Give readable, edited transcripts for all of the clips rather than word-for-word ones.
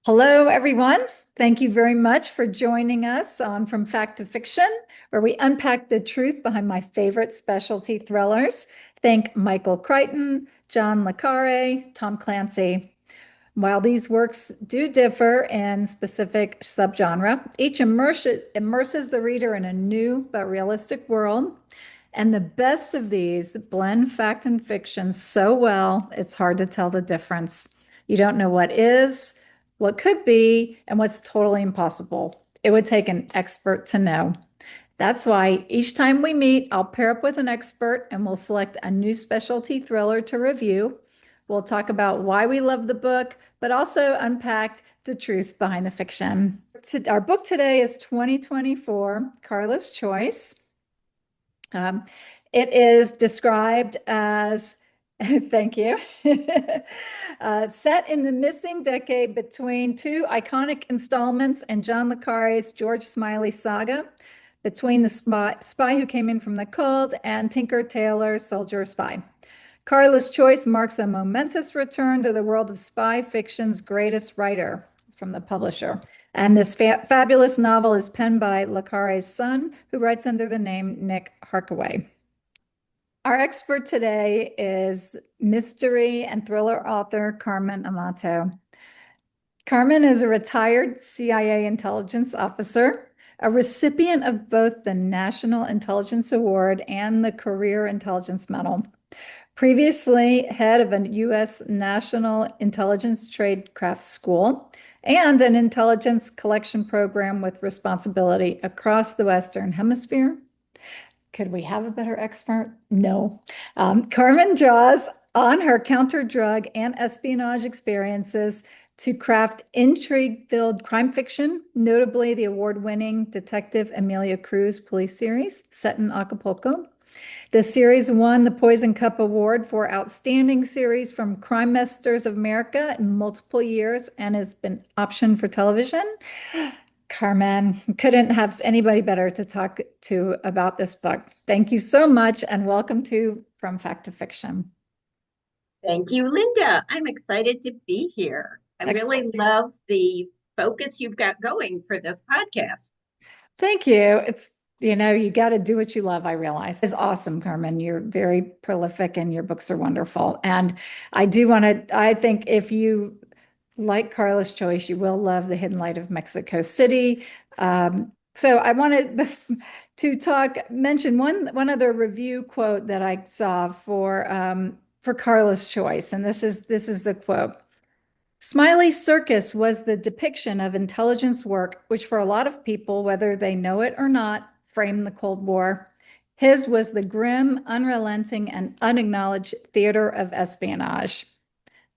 Hello, everyone. Thank you very much for joining us on From Fact to Fiction, where we unpack the truth behind my favorite specialty thrillers. Thank Michael Crichton, John le Carre, Tom Clancy. While these works do differ in specific subgenre, each immerses the reader in a new but realistic world. And the best of these blend fact and fiction so well, it's hard to tell the difference. You don't know what is, what could be, and what's totally impossible. It would take an expert to know. That's why each time we meet, I'll pair up with an expert and we'll select a new specialty thriller to review. We'll talk about why we love the book, but also unpack the truth behind the fiction. Our book today is 2024, Karla's Choice. It is described as, thank you, set in the missing decade between two iconic installments in John le Carre's George Smiley saga, between the spy who came in from the cold and Tinker Tailor's Soldier Spy. Karla's Choice marks a momentous return to the world of spy fiction's greatest writer. It's from the publisher. And this fabulous novel is penned by le Carre's son, who writes under the name Nick Harkaway. Our expert today is mystery and thriller author Carmen Amato. Carmen is a retired CIA intelligence officer, a recipient of both the National Intelligence Award and the Career Intelligence Medal. Previously head of a U.S. National Intelligence Tradecraft School and an intelligence collection program with responsibility across the Western Hemisphere. Could we have a better expert? No. Carmen draws on her counter-drug and espionage experiences to craft intrigue-filled crime fiction, notably the award-winning Detective Amelia Cruz police series set in Acapulco. The series won the Poison Cup Award for Outstanding Series from Crime Masters of America in multiple years and has been optioned for television. Carmen, couldn't have anybody better to talk to about this book. Thank you so much and welcome to From Fact to Fiction. Thank you, Linda. I'm excited to be here. I really love the focus you've got going for this podcast. Thank you. You got to do what you love, I realize. It's awesome, Carmen. You're very prolific and your books are wonderful. And I think if you like Karla's Choice, you will love The Hidden Light of Mexico City. So I wanted to mention one other review quote that I saw for Karla's Choice. And this is the quote. Smiley's Circus was the depiction of intelligence work, which for a lot of people, whether they know it or not, framed the Cold War. His was the grim, unrelenting, and unacknowledged theater of espionage.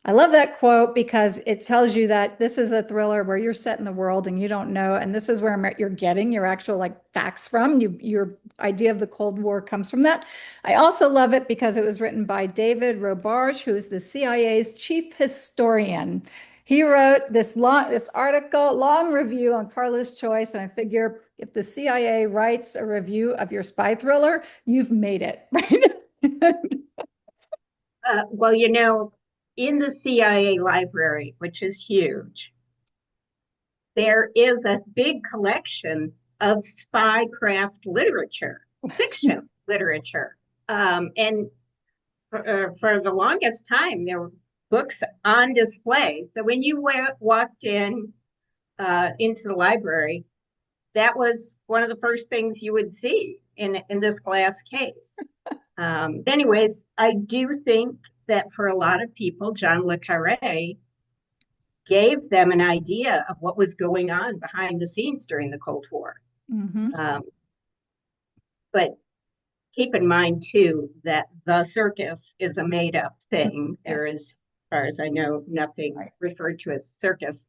I love that quote because it tells you that this is a thriller where you're set in the world and you don't know, and this is where you're getting your actual facts from. Your idea of the Cold War comes from that. I also love it because it was written by David Robarge, who is the CIA's chief historian. He wrote this article, long review on Karla's Choice, and I figure if the CIA writes a review of your spy thriller, you've made it, right? Well, in the CIA library, which is huge, there is a big collection of spycraft literature, fiction literature. And for the longest time, there were books on display. So when you walked into the library, that was one of the first things you would see in this glass case. Anyways, I do think that for a lot of people, John le Carre gave them an idea of what was going on behind the scenes during the Cold War. Mm-hmm. But keep in mind, too, that the circus is a made-up thing. Yes. There is, as far as I know, nothing referred to as circus.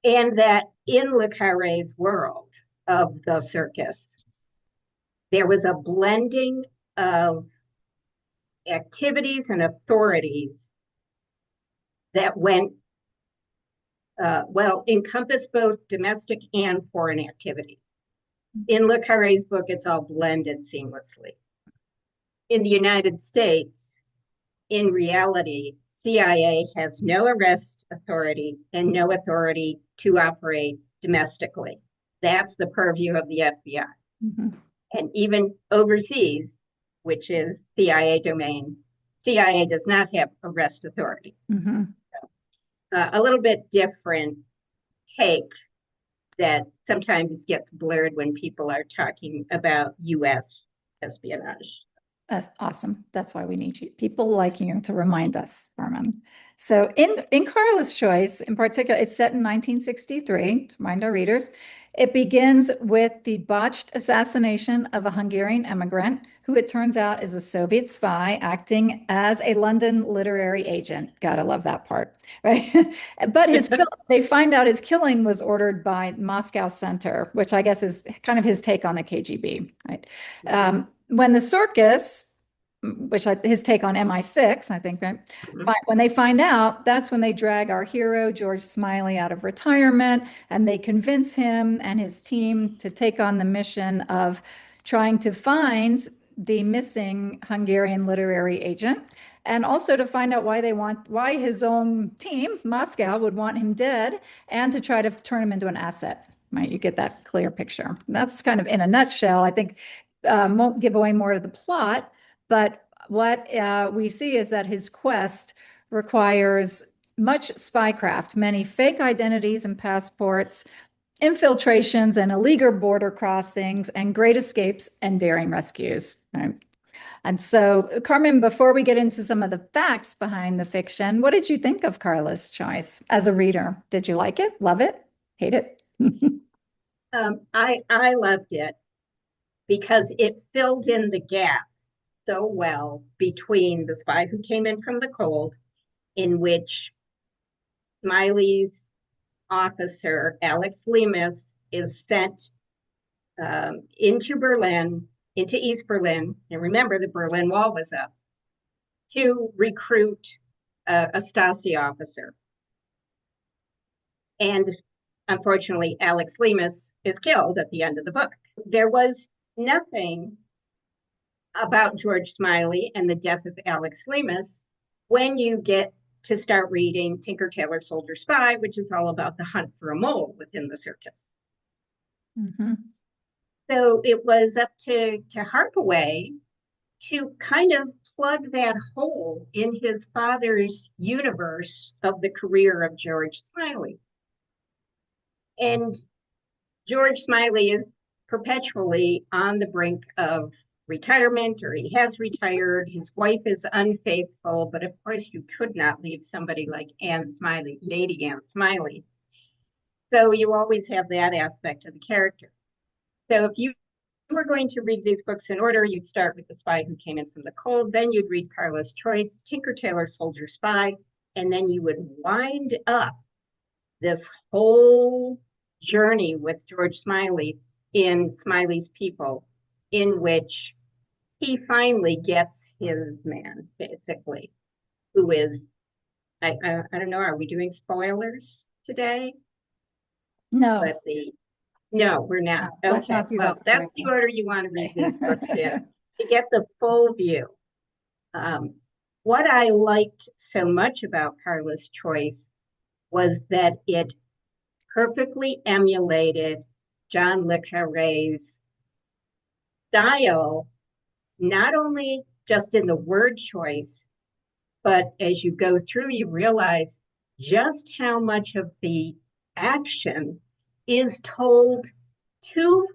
And that in le Carre's world of the circus, there was a blending of activities and authorities that encompass both domestic and foreign activities. In le Carre's book, it's all blended seamlessly. In the United States, in reality, CIA has no arrest authority and no authority to operate domestically. That's the purview of the FBI. Mm-hmm. And even overseas, which is CIA domain, CIA does not have arrest authority. Mm-hmm. A little bit different take that sometimes gets blurred when people are talking about US espionage. That's awesome. That's why we need you, people like you to remind us, Carmen. So in Karla's Choice, in particular, it's set in 1963, to remind our readers. It begins with the botched assassination of a Hungarian immigrant who it turns out is a Soviet spy acting as a London literary agent. Gotta love that part, right? But they find out his killing was ordered by Moscow Center, which I guess is kind of his take on the KGB, right? When the circus, his take on MI6, I think, right? Mhm. When they find out, that's when they drag our hero, George Smiley, out of retirement, and they convince him and his team to take on the mission of trying to find the missing Hungarian literary agent, and also to find out why his own team, Moscow, would want him dead, and to try to turn him into an asset. Right? You get that clear picture. That's kind of in a nutshell. I think won't give away more of the plot, but what we see is that his quest requires much spycraft, many fake identities and passports, infiltrations and illegal border crossings, and great escapes and daring rescues. Right? And so, Carmen, before we get into some of the facts behind the fiction, what did you think of Karla's Choice as a reader? Did you like it? Love it? Hate it? I loved it because it filled in the gap so well between The Spy Who Came In From the Cold, in which Smiley's officer, Alex Lemus, is sent into Berlin, into East Berlin. And remember, the Berlin Wall was up to recruit a Stasi officer. And unfortunately, Alex Lemus is killed at the end of the book. There was nothing about George Smiley and the death of Alex Lemus when you get to start reading Tinker Tailor Soldier Spy, which is all about the hunt for a mole within the circus. Mm-hmm. So it was up to Harkaway to kind of plug that hole in his father's universe of the career of George Smiley. And George Smiley is perpetually on the brink of retirement, or he has retired. His wife is unfaithful, but of course you could not leave somebody like Anne Smiley, Lady Anne Smiley. So you always have that aspect of the character. So if you were going to read these books in order, you'd start with The Spy Who Came In From the Cold, then you'd read Karla's Choice, Tinker Tailor Soldier Spy, and then you would wind up this whole journey with George Smiley in Smiley's People, in which he finally gets his man, basically, who is, I don't know, are we doing spoilers today? No, But no, we're not. let's Okay, not do well, that. that's the order you want to read these books in to get the full view. What I liked so much about Karla's Choice was that it perfectly emulated John le Carre's style, not only just in the word choice, but as you go through, you realize just how much of the action is told to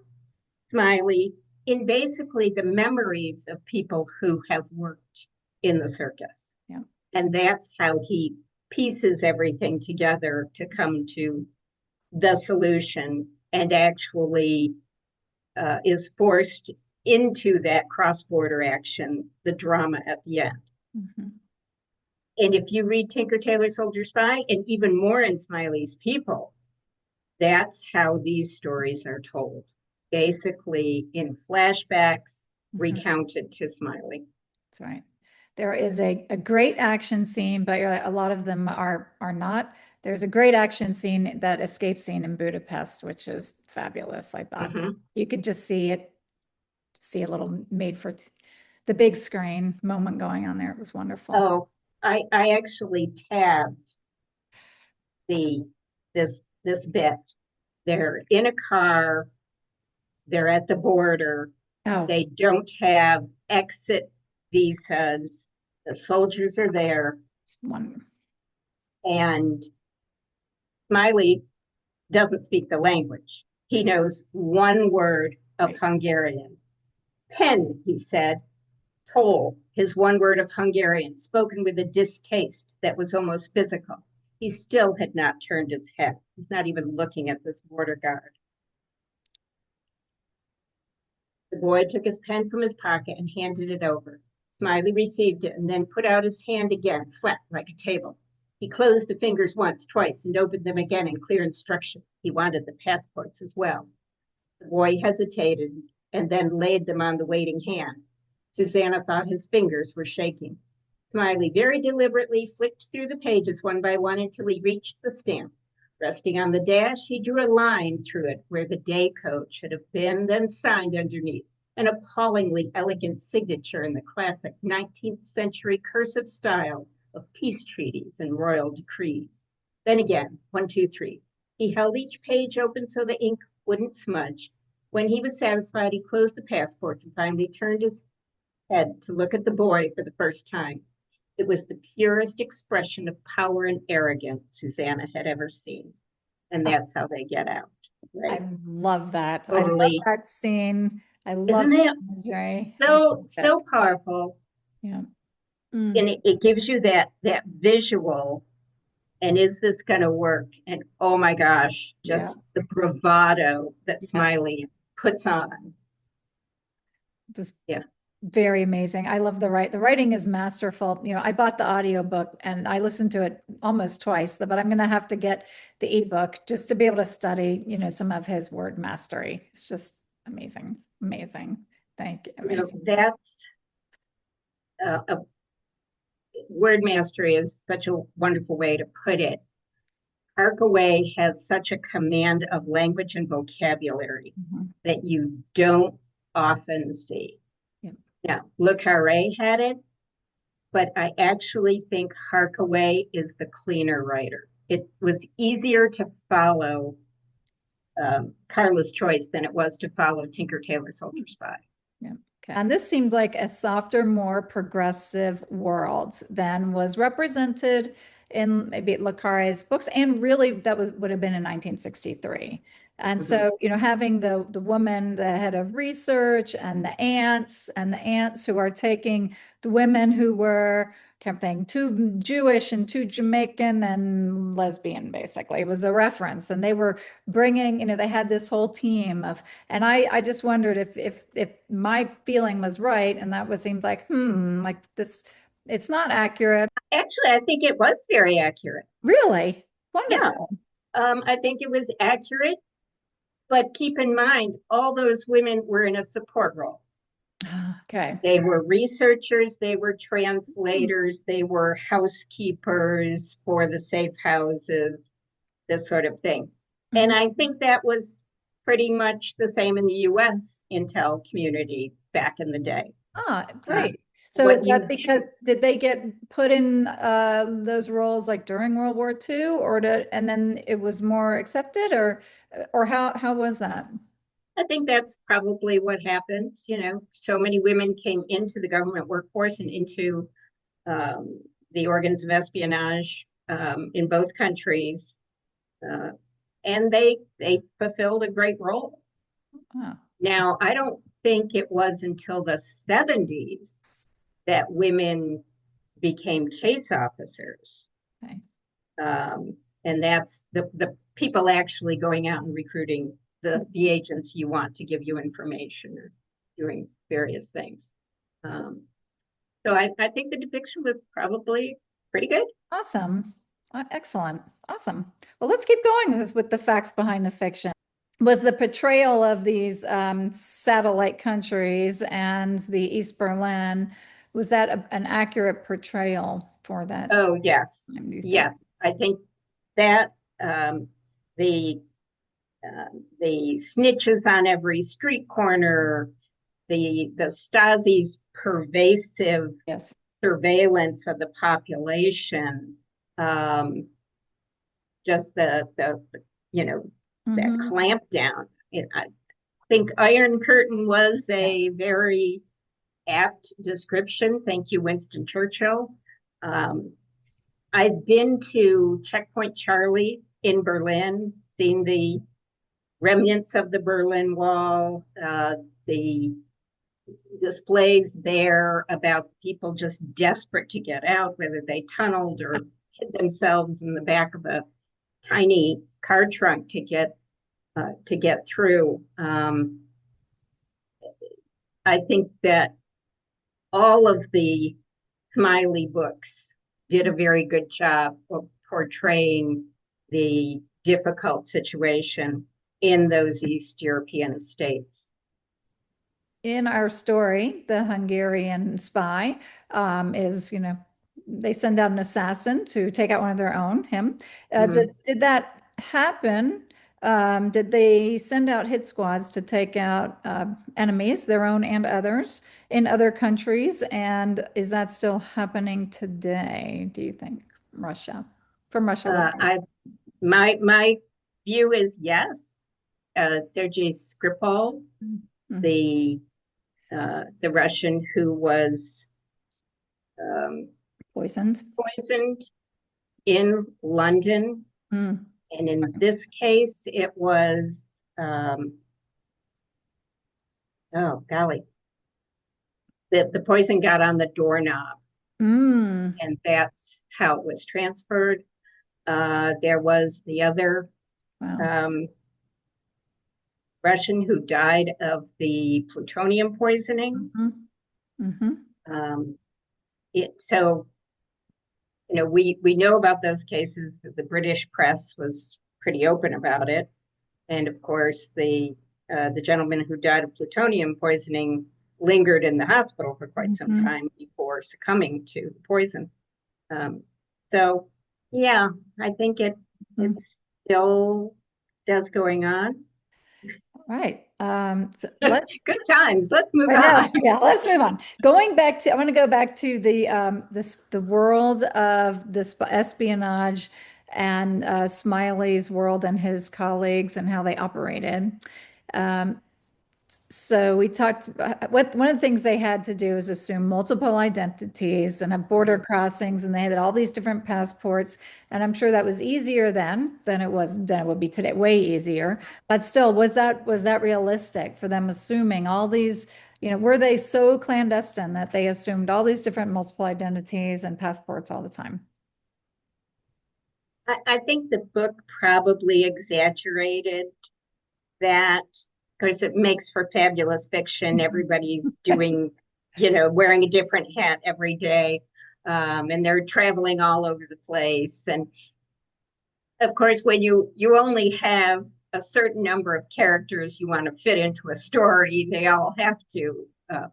Smiley in basically the memories of people who have worked in the circus. Yeah. And that's how he pieces everything together to come to the solution, and actually is forced into that cross-border action, the drama at the end. Mm-hmm. And if you read Tinker Tailor Soldier Spy, and even more in Smiley's People, that's how these stories are told, basically in flashbacks recounted to Smiley. That's right. There is a great action scene, but a lot of them are not. There's a great action scene, that escape scene in Budapest, which is fabulous. I thought you could just see a little made for the big screen moment going on there. It was wonderful. Oh, I actually tabbed the this bit. They're in a car, they're at the border, Oh, they don't have exit visas, the soldiers are there, it's one. and Smiley doesn't speak the language. He knows one word of Right. Hungarian. Pen, he said, toll, his one word of Hungarian, spoken with a distaste that was almost physical. He still had not turned his head. He's not even looking at this border guard. The boy took his pen from his pocket and handed it over. Smiley received it and then put out his hand again, flat like a table. He closed the fingers once, twice, and opened them again in clear instruction. He wanted the passports as well. The boy hesitated and then laid them on the waiting hand. Susanna thought his fingers were shaking. Smiley very deliberately flicked through the pages one by one until he reached the stamp. Resting on the dash, he drew a line through it where the day code should have been, then signed underneath, an appallingly elegant signature in the classic 19th century cursive style of peace treaties and royal decrees. Then again, 1, 2, 3. He held each page open so the ink wouldn't smudge. When he was satisfied, he closed the passports and finally turned his head to look at the boy for the first time. It was the purest expression of power and arrogance Susanna had ever seen. And that's how they get out, I right? love that. I love Totally. that scene. I love Isn't the it imagery. I so, love it. so powerful? Yeah. Mm, And it gives you that visual. And is this going to work? And oh my gosh, yeah. just the bravado that Yes. Smiley puts on. Just Yeah. very amazing. I love the writing is masterful. I bought the audiobook and I listened to it almost twice, but I'm going to have to get the ebook just to be able to study, some of his word mastery. It's just amazing. Amazing. Thank you. Amazing. That's a word mastery is such a wonderful way to put it. Harkaway has such a command of language and vocabulary Mhm. that you don't often see. Yeah. Now, Le Carre had it, but I actually think Harkaway is the cleaner writer. It was easier to follow Karla's choice than it was to follow Tinker Tailor Soldier Spy. Yeah. Okay. And this seemed like a softer, more progressive world than was represented in maybe Le Carre's books, and really that would have been in 1963. And Mhm. so, having the woman, the head of research, and the aunts who are taking the women who were kept saying too Jewish and too Jamaican and lesbian, basically. It was a reference. And they were bringing, they had this whole team of, and I just wondered if my feeling was right, and that was seemed like, like this, it's not accurate. Actually, I think it was very accurate. Really? Yeah, Wonderful. I think it was accurate, but keep in mind, all those women were in a support role. Okay. They were researchers, they were Hmm. translators, they were housekeepers for the safe houses, this sort of thing. And Mhm. I think that was pretty much the same in the US Intel community back in the day. Ah, Uh, great. So is what that you because did they get put in those roles like during World War II, and then it was more accepted, or how was that? I think that's probably what happened. So many women came into the government workforce and into um, the organs of espionage in both countries, uh, and they fulfilled a great role. Ah, Now, I don't think it was until the 70s that women became case officers. okay. And that's the people actually going out and recruiting the agents you want to give you information or doing various things. Um, so I think the depiction was probably pretty good. Awesome. Excellent. Awesome. Well, let's keep going with the facts behind the fiction. Was the portrayal of these satellite countries and the East Berlin, was that an accurate portrayal for that Oh, yes. time, do you think? Yes. I think that um, the the snitches on every street corner, the Stasi's pervasive Yes. surveillance of the population, um, just the you know, that Mm-hmm. clampdown. I think Iron Curtain was a very apt description. Thank you, Winston Churchill. Um, I've been to Checkpoint Charlie in Berlin, seen the remnants of the Berlin Wall, the displays there about people just desperate to get out, whether they tunneled or hid themselves in the back of a tiny car trunk to get through. I think that all of the Smiley books did a very good job of portraying the difficult situation in those East European states. In our story, the Hungarian spy is, they send out an assassin to take out one of their own, him. Mm-hmm. Did that happen? Did they send out hit squads to take out enemies, their own and others, in other countries? And is that still happening today, do you think, Russia? From Russia, with I my view is yes. Sergei Skripal, Mhm. the Russian who was um, Poisoned. poisoned in London, Mm. and in this case, it was oh golly, the poison got on the doorknob, Mm. and that's how it was transferred. There was the other Wow. um, Russian who died of the plutonium poisoning. Hmm. Hmm. Um, so we know about those cases. That the British press was pretty open about it, and of course the gentleman who died of plutonium poisoning lingered in the hospital for quite some Hmm. time before succumbing to the poison. Um, so yeah, I think it still does going on. Right. So let's, Good times. Let's move I know. on. Yeah, let's move on. Going back to, I want to go back to the world of this espionage and Smiley's world and his colleagues and how they operated. Um, So we talked what one of the things they had to do is assume multiple identities and have border crossings, and they had all these different passports. And I'm sure that was easier then than it would be today, way easier. But still, was that realistic for them assuming all these, were they so clandestine that they assumed all these different multiple identities and passports all the time? I think the book probably exaggerated that because it makes for fabulous fiction. Everybody doing, wearing a different hat every day. And they're traveling all over the place. And of course, when you only have a certain number of characters you want to fit into a story, they all have to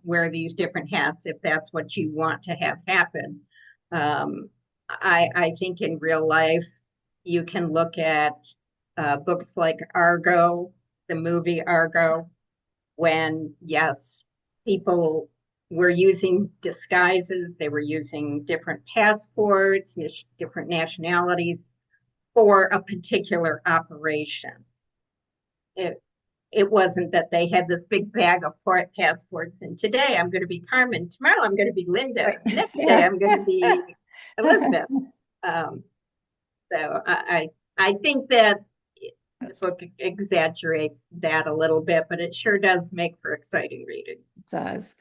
wear these different hats if that's what you want to have happen. I think in real life, you can look at books like Argo, the movie Argo, when, yes, people were using disguises, they were using different passports, different nationalities for a particular operation. It it wasn't that they had this big bag of port passports and today I'm going to be Carmen, tomorrow I'm going to be Linda, Right. the next day Yeah. I'm going to be Elizabeth. Um, so I think that the It book exaggerates that a little bit, but it sure does make for exciting reading. does.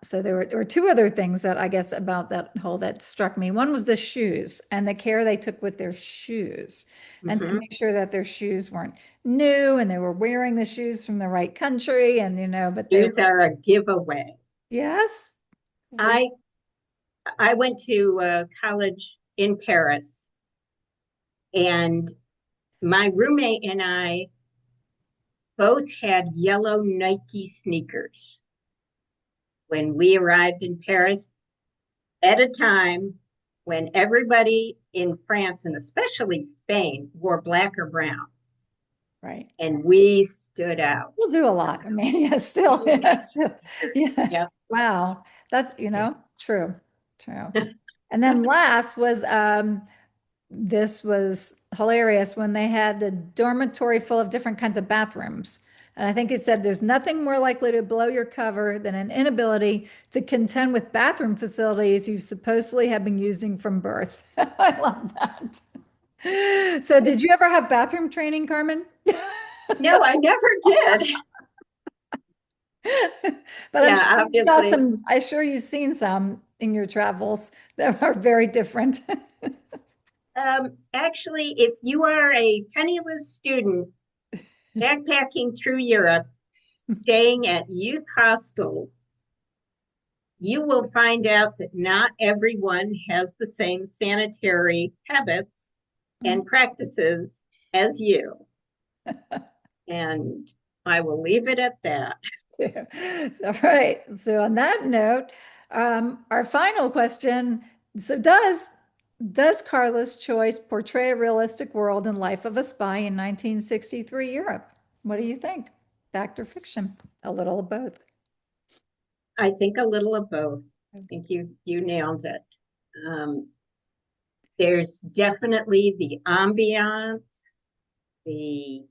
So there were two other things that I guess about that whole that struck me. One was the shoes and the care they took with their shoes and to Mm-hmm. make sure that their shoes weren't new and they were wearing the shoes from the right country and but they were, Shoes are a giveaway. yes. I I went to college in Paris, and my roommate and I both had yellow Nike sneakers when we arrived in Paris at a time when everybody in France and especially Spain wore black or brown, Right. and we stood out. We'll do a lot. I mean, yeah, still, yeah, still, yeah. Yeah. Wow. That's, Yeah. true. True. And then last was this was hilarious when they had the dormitory full of different kinds of bathrooms. And I think it said there's nothing more likely to blow your cover than an inability to contend with bathroom facilities you supposedly have been using from birth. I love that. So, did you ever have bathroom training, Carmen? No, I never did. But I'm Yeah, sure you saw obviously. some, I'm sure you've seen some in your travels that are very different. Actually, if you are a penniless student backpacking through Europe, staying at youth hostels, you will find out that not everyone has the same sanitary habits and practices as you. And I will leave it at that. All right. So on that note, our final question. So does Carla's choice portray a realistic world and life of a spy in 1963 Europe? What do you think? Fact or fiction? A little of both. I think a little of both. I think you nailed it. Um, there's definitely the ambiance, the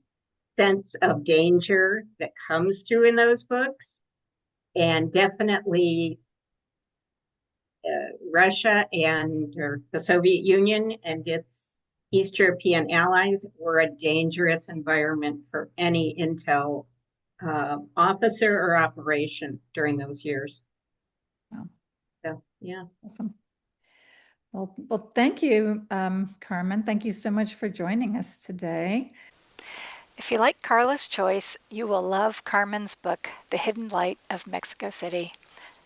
sense of danger that comes through in those books, and definitely Russia and or the Soviet Union and its East European allies were a dangerous environment for any intel officer or operation during those years. Wow, So, yeah. awesome. Well, thank you, Carmen. Thank you so much for joining us today. If you like Carla's Choice, you will love Carmen's book, The Hidden Light of Mexico City.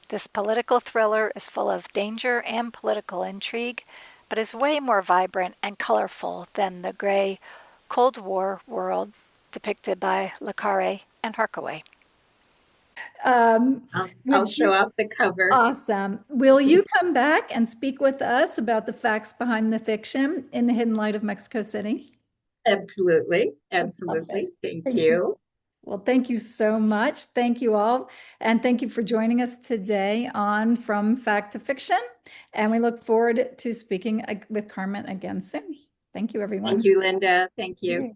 This political thriller is full of danger and political intrigue, but is way more vibrant and colorful than the gray Cold War world depicted by le Carre and Harkaway. I'll show off the cover. Awesome. Will you come back and speak with us about the facts behind the fiction in The Hidden Light of Mexico City? Absolutely. Love it. Absolutely. Thank Thank you. you. Well, thank you so much. Thank you all. And thank you for joining us today on From Fact to Fiction. And we look forward to speaking with Carmen again soon. Thank you, everyone. Thank you, Linda. Thank you.